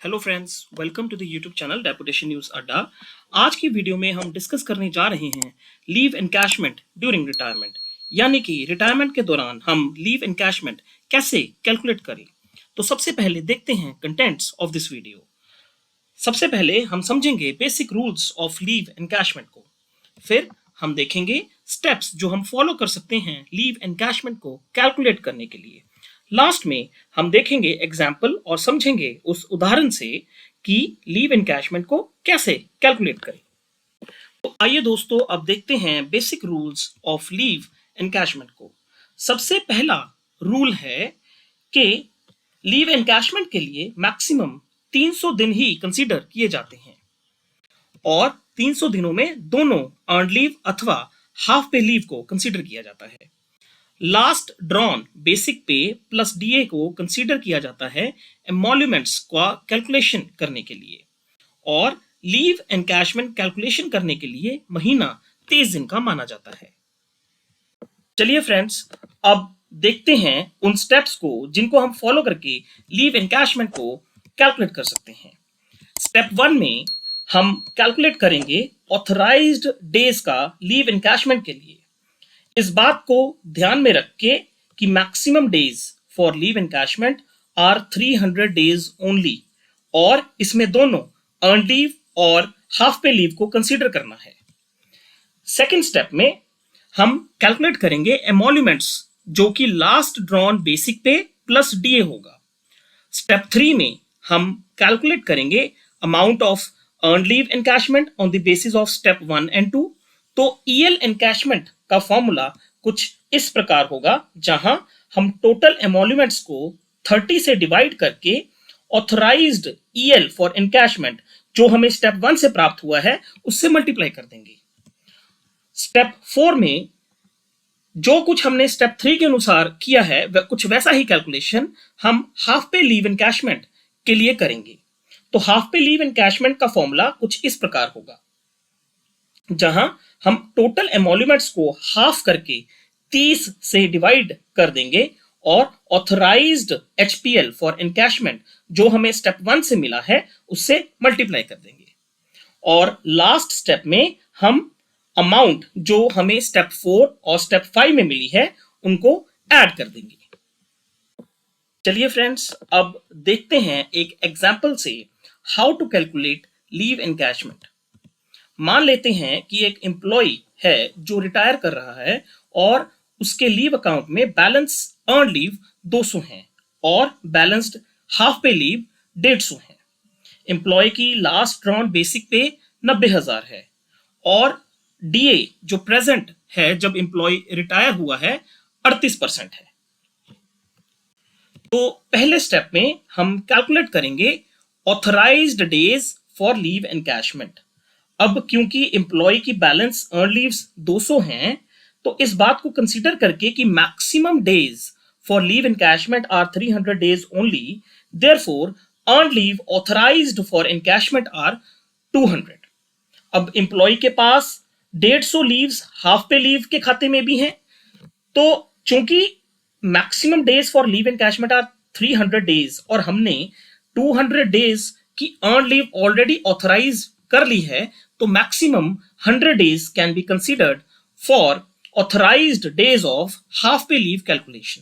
Hello friends, welcome to the YouTube channel deputation news Adda. आज की video में हम डिस्कस करने जा रहे हैं लीव एनकैशमेंट ड्यूरिंग रिटायरमेंट, यानी कि रिटायरमेंट के दौरान हम लीव एनकैशमेंट कैसे कैलकुलेट करें। तो सबसे पहले देखते हैं कंटेंट्स ऑफ दिस वीडियो। सबसे पहले हम समझेंगे basic rules of leave encashment को। फिर हम देखेंगे स्टेप्स जो हम फॉलो कर सकते हैं लीव एनकैशमेंट को कैलकुलेट करने के लिए। लास्ट में हम देखेंगे एग्जाम्पल और समझेंगे उस उदाहरण से कि लीव एनकैशमेंट को कैसे कैलकुलेट करें। तो आइए दोस्तों, अब देखते हैं basic rules of leave encashment को। सबसे पहला रूल है कि लीव एनकैशमेंट के लिए मैक्सिमम 300 दिन ही कंसीडर किए जाते हैं और 300 दिनों में दोनों अर्न लीव अथवा हाफ पे लीव को कंसीडर किया जाता है। लास्ट ड्रॉन बेसिक पे प्लस डीए को कंसीडर किया जाता है एमोल्यूमेंट्स का कैलकुलेशन करने के लिए, और लीव एनकैशमेंट कैलकुलेशन करने के लिए महीना 30 दिन का माना जाता है। चलिए फ्रेंड्स, अब देखते हैं उन स्टेप्स को जिनको हम फॉलो करके लीव एनकैशमेंट को कैलकुलेट कर सकते हैं। स्टेप 1 में हम कैलकुलेट करेंगे ऑथराइज्ड डेज का लीव एनकैशमेंट के लिए। इस बात को ध्यान में रख के कि maximum days for leave encashment are 300 days only, और इसमें दोनों अर्न लीव और हाफ पे लीव को कंसीडर करना है। सेकेंड स्टेप में हम कैलकुलेट करेंगे एमोल्यूमेंट्स, जो कि लास्ट ड्रॉन बेसिक पे प्लस डीए होगा। स्टेप 3 में हम कैलकुलेट करेंगे amount of earn leave encashment on the basis of step 1 and 2। तो ईएल एनकैशमेंट का फॉर्मूला कुछ इस प्रकार होगा, जहां हम टोटल एमोल्यूमेंट्स को 30 से डिवाइड करके ऑथराइज्ड ईएल फॉर एनकैशमेंट जो हमें स्टेप 1 से प्राप्त हुआ है उससे मल्टीप्लाई कर देंगे। स्टेप 4 में जो कुछ हमने स्टेप 3 के अनुसार किया है कुछ वैसा ही कैलकुलेशन हम हाफ पे लीव एनकैशमेंट के लिए करेंगे। तो हाफ पे लीव एनकैशमेंट का फॉर्मूला कुछ इस प्रकार होगा, जहां हम टोटल एमोल्यूमेंट्स को हाफ करके 30 से डिवाइड कर देंगे और ऑथराइज्ड एचपीएल फॉर एनकैशमेंट जो हमें स्टेप 1 से मिला है उससे मल्टीप्लाई कर देंगे। और लास्ट स्टेप में हम अमाउंट जो हमें स्टेप 4 और स्टेप 5 में मिली है उनको ऐड कर देंगे। चलिए फ्रेंड्स, अब देखते हैं एक एग्जाम्पल से how to calculate leave encashment. मान लेते हैं कि एक एम्प्लॉय है जो रिटायर कर रहा है और उसके लीव अकाउंट में बैलेंस अर्न लीव 200 है और बैलेंस्ड हाफ पे लीव 150 है। एम्प्लॉय की लास्ट ड्रॉन बेसिक पे 90,000 है और डीए जो प्रेजेंट है जब एम्प्लॉय रिटायर हुआ है 38% है। तो पहले स्टेप में हम कैलकुलेट करेंगे authorised days for leave encashment. अब क्योंकि एम्प्लॉय की बैलेंस अर्न लीव्स 200 हैं, तो इस बात को कंसीडर करके कि maximum days for leave encashment are 300 days only, therefore earn leave authorised for encashment are 200। अब एम्प्लॉय के पास 150 लीव्स हाफ पे लीव के खाते में भी हैं, तो चूंकि maximum days for leave encashment are 300 days और हमने 200 डेज की अर्न लीव ऑलरेडी ऑथराइज कर ली है, तो maximum 100 days can be considered for authorised days of half pay leave calculation.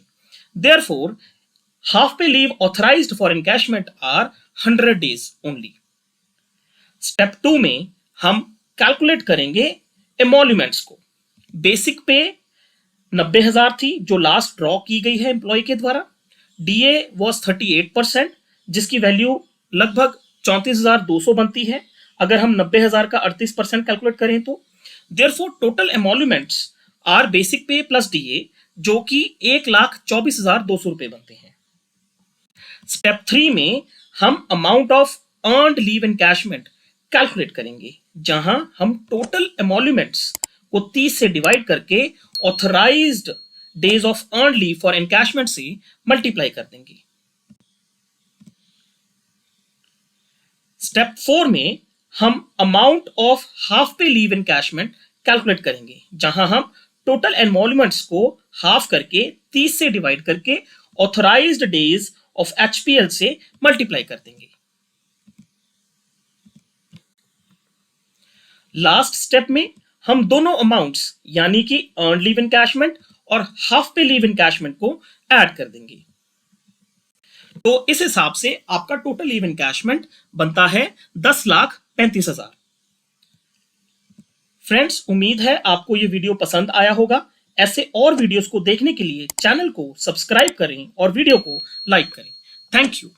Therefore half pay leave authorised for encashment are 100 days only. Step 2 में हम calculate करेंगे एमोल्यूमेंट्स को। बेसिक पे 90,000 थी जो लास्ट ड्रॉ की गई है एम्प्लॉय के द्वारा। डीए वॉज 38%, जिसकी वैल्यू लगभग 34,200 बनती है अगर हम 90,000 का 38% कैलकुलेट करें तो। देयरफॉर टोटल एमोल्यूमेंट्स आर बेसिक पे प्लस डीए जो कि 1,24,200 रुपए बनते हैं। स्टेप 3 में हम amount of earned leave encashment calculate करेंगे, जहां हम टोटल एमोल्यूमेंट्स को 30 से डिवाइड करके authorised days of earned leave for encashment से मल्टीप्लाई कर देंगे। स्टेप 4 में हम amount of half pay leave encashment calculate करेंगे, जहां हम टोटल एमोल्यूमेंट्स को हाफ करके 30 से डिवाइड करके ऑथराइज्ड डेज ऑफ एचपीएल से मल्टीप्लाई कर देंगे। लास्ट स्टेप में हम दोनों अमाउंट्स यानी कि अर्न लीव एनकैशमेंट और हाफ पे लीव एनकैशमेंट को ऐड कर देंगे। तो इस हिसाब से आपका टोटल लीव एनकैशमेंट बनता है 10,35,000। फ्रेंड्स, उम्मीद है आपको ये वीडियो पसंद आया होगा। ऐसे और वीडियोस को देखने के लिए चैनल को सब्सक्राइब करें और वीडियो को लाइक करें। Thank you.